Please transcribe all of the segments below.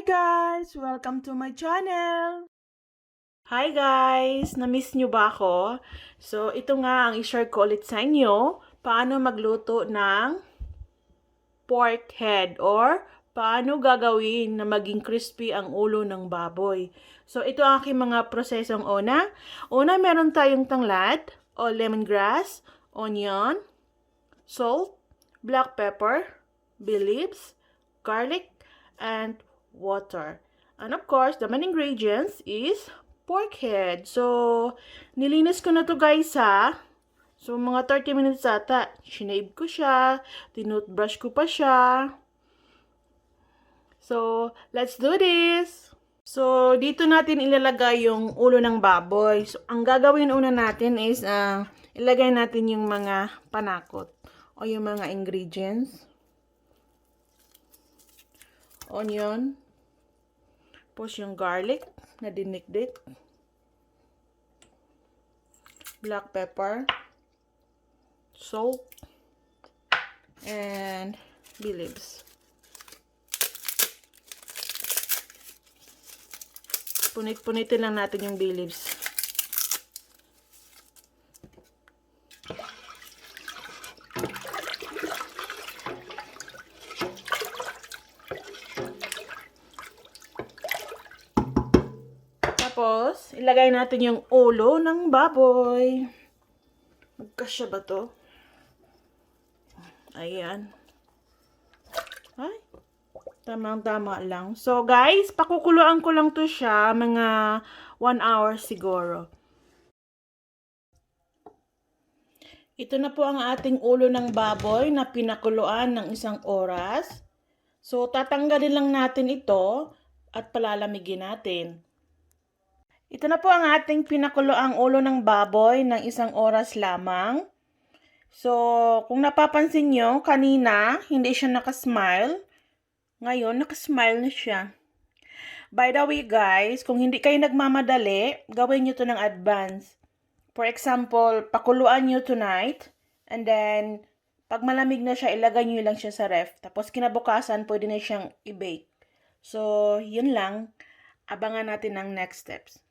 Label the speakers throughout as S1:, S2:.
S1: guys! Welcome to my channel! Hi guys! Na-miss nyo ba ako? So, ito nga ang i-share ko ulit sa inyo. Paano magluto ng pork head or paano gagawin na maging crispy ang ulo ng baboy. So, ito ang aking mga prosesong una. Una, meron tayong tanglad o lemongrass, onion, salt, black pepper, bay leaves, garlic, and water. And of course, the main ingredients is pork head. So, nilinis ko na to guys ha. So, mga 30 minutes ata. Shinave ko siya. Tinoothbrush ko pa siya. So, let's do this! So, dito natin ilalagay yung ulo ng baboy. So, ang gagawin una natin is, ilagay natin yung mga panakot o yung mga ingredients. Onion. Tapos yung garlic na dinikdik. Black pepper. Salt. And bay leaves. Punit-punitin lang natin yung bay leaves. Tapos, ilagay natin yung ulo ng baboy. Magkasya ba to? Ayan. Ay, tamang-tama lang. So, guys, pakukuluan ko lang to siya mga 1 hour siguro. Ito na po ang ating ulo ng baboy na pinakuluan ng 1 oras. So, tatanggalin lang natin ito at palalamigin natin. Ito na po ang ating pinakuloang ulo ng baboy ng 1 oras lamang. So, kung napapansin nyo, kanina hindi siya nakasmile. Ngayon, nakasmile na siya. By the way guys, kung hindi kayo nagmamadali, gawin nyo to ng advance. For example, pakuluan nyo tonight. And then, pag malamig na siya, ilagay nyo lang siya sa ref. Tapos kinabukasan, pwede na siyang i-bake. So, yun lang. Abangan natin ang next steps.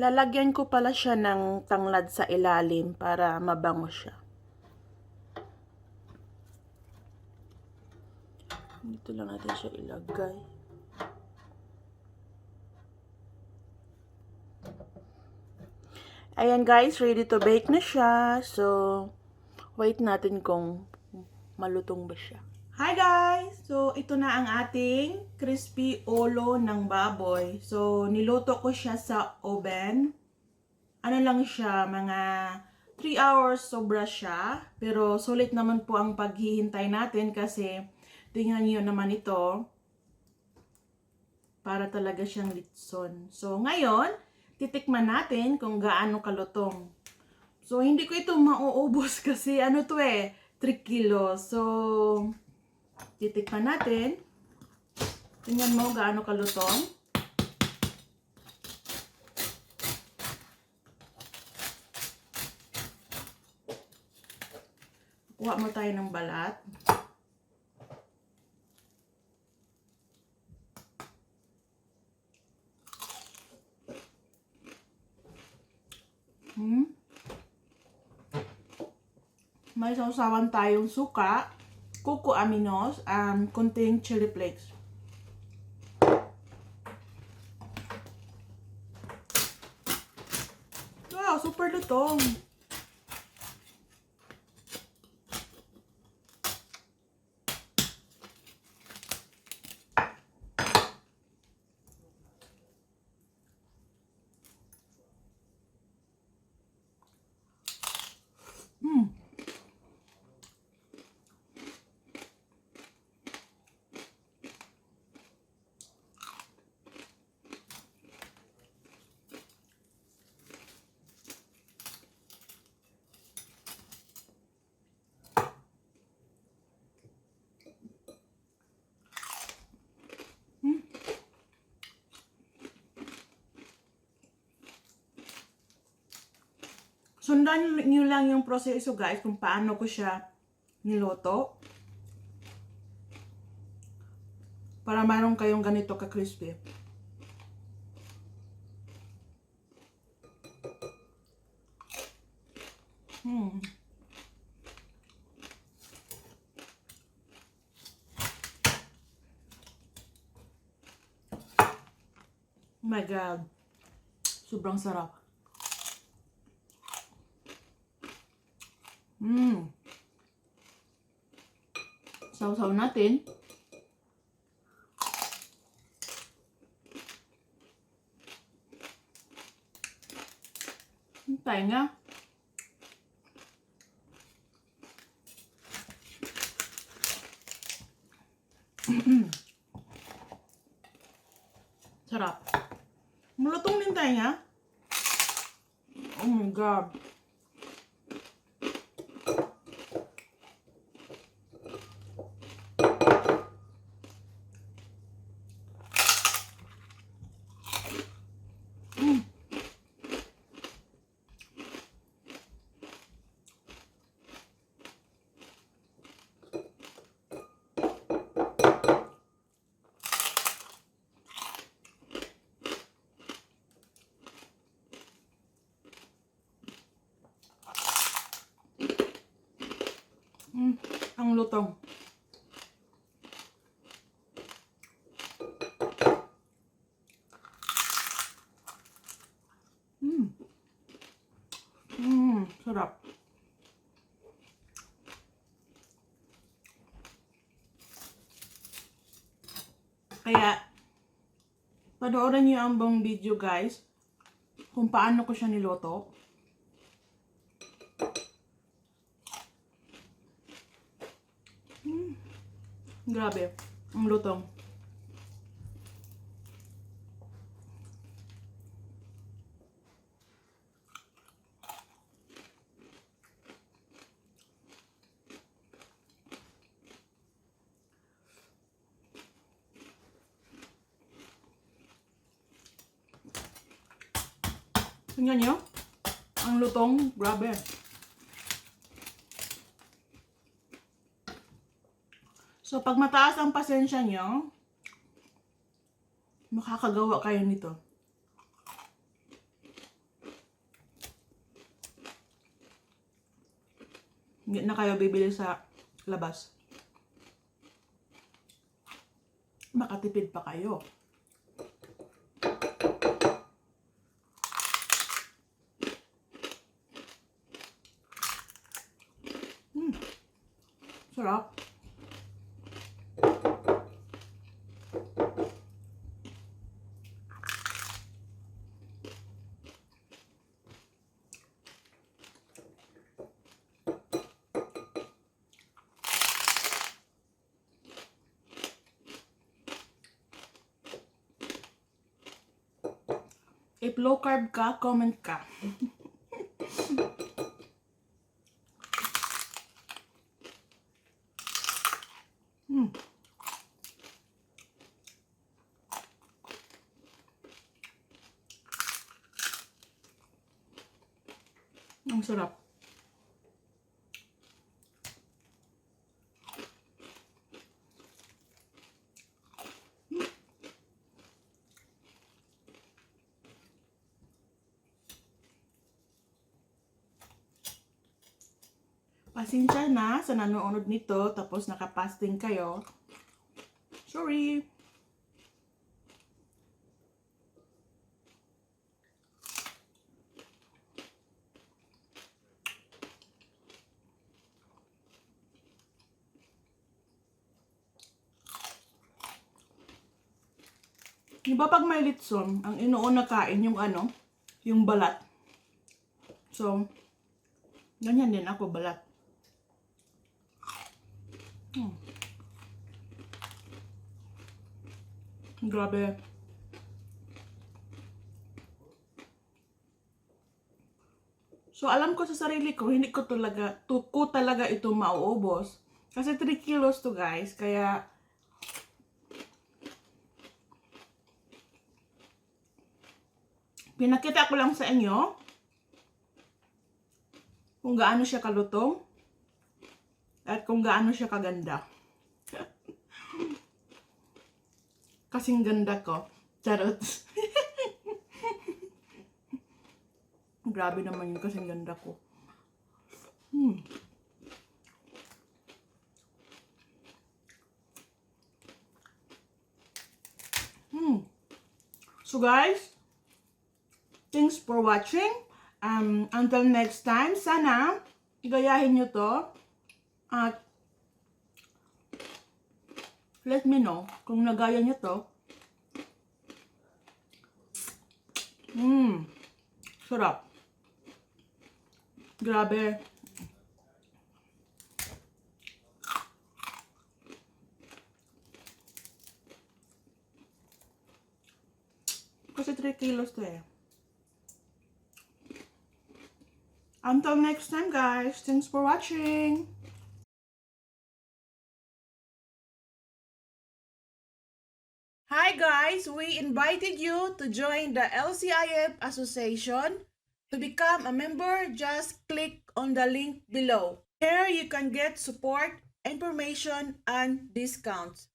S1: Lalagyan ko pala siya ng tanglad sa ilalim para mabango siya. Dito lang natin siya ilagay. Ayan guys, ready to bake na siya. So, wait natin kung malutong ba siya. Hi guys! So, ito na ang ating crispy ulo ng baboy. So, niluto ko siya sa oven. Ano lang siya, mga 3 hours sobra siya. Pero, sulit naman po ang paghihintay natin kasi tingnan niyo naman ito. Para talaga siyang litson. So, ngayon, titikman natin kung gaano kalutong. So, hindi ko ito mauubos kasi ano to 3 kilos. So, titikman natin. Tingnan mo gaano kalutong. Kuha mo tayo ng balat. May sausawan tayong suka, cocoa aminos, konting chili flakes. Wow, super lutong. Sundan nyo lang yung proseso guys kung paano ko siya niloto. Para mayroon kayong ganito ka-crispy. Oh my God. Sobrang sarap. Sausaw natin. Hintay nga. Sarap. Malutong din tayo nga. Oh my God. Ang lutong. Sarap. Kaya, panoorin niyo ang buong video guys, kung paano ko siya niloto. Grabe, ang lutong. Tingnan nyo, ang lutong, grabe. So, pag mataas ang pasensya nyo, makakagawa kayo nito. Hindi na kayo bibili sa labas. Makatipid pa kayo. Sarap. If low carb ka, comment ka. Ang sarap. Pasensya na sa nanonood nito tapos nakapasting kayo. Sorry. Diba pag may litson, ang inuuna kain yung ano, yung balat. So, ganyan din ako, balat. Grabe. So, alam ko sa sarili ko, hindi ko talaga ito mauubos. Kasi 3 kilos to guys, kaya pinakita ko lang sa inyo kung gaano siya kalutong at kung gaano siya kaganda. Kasing ganda ko. Charot. Grabe naman yung kasing ganda ko. So guys, thanks for watching. Until next time, sana igayahin nyo to at let me know kung nagaya nyo to. Sarap. Grabe. Kasi 3 kilos to eh. Until next time guys, thanks for watching. Hi guys, we invited you to join the LCIF Association. To become a member, just click on the link below. Here you can get support, information, and discounts.